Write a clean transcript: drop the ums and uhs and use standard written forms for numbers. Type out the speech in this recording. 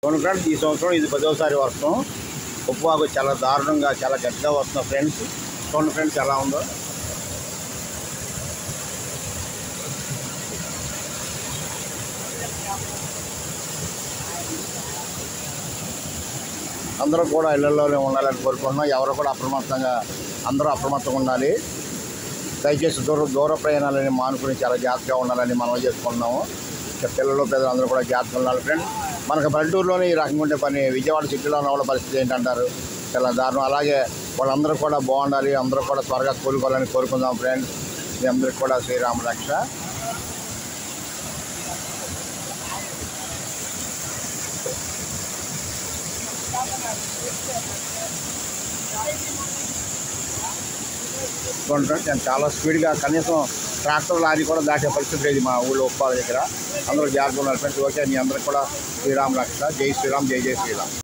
చూడండి ఫ్రెండ్స్, ఈ సంవత్సరం ఇది 10వసారి వర్షం. ఉప్పువాగు చాలా దారుణంగా చాలా గట్టిగా వస్తుంది ఫ్రెండ్స్. చూడండి ఫ్రెండ్స్ ఎలా ఉందో. అందరూ కూడా ఇళ్లలోనే ఉండాలని కోరుకుంటున్నాం. ఎవరు కూడా అందరూ అప్రమత్తంగా ఉండాలి. దయచేసి దూర ప్రయాణాలని మానుకుని చాలా జాగ్రత్తగా ఉండాలని మనం చేసుకుంటున్నాము. పిల్లలు పెద్దలు అందరూ కూడా జాగ్రత్తగా ఉండాలి ఫ్రెండ్స్. మనకు పల్లెటూరులోనే ఈ రకంగా ఉండే పని, విజయవాడ సిటీలో ఉన్న వాళ్ళ పరిస్థితి ఏంటంటారు? చాలా దారుణం. అలాగే వాళ్ళందరూ కూడా బాగుండాలి, అందరూ కూడా త్వరగా కోలుకోవాలని కోరుకుందాం ఫ్రెండ్స్. మీ అందరికీ కూడా శ్రీరామ రక్ష. చూడండి ఫ్రెండ్స్, నేను చాలా స్పీడ్గా కనీసం ట్రాక్టర్ లారీ కూడా దాటే పరిస్థితి లేదు మా ఊళ్ళో ఉప్పాల దగ్గర. అందరూ జాగ్రత్తగా ఉన్నారు ఫ్రెండ్స్. ఓకే, మీ అందరికీ కూడా శ్రీరామ రక్ష. జై శ్రీరామ్, జై జై శ్రీరామ్.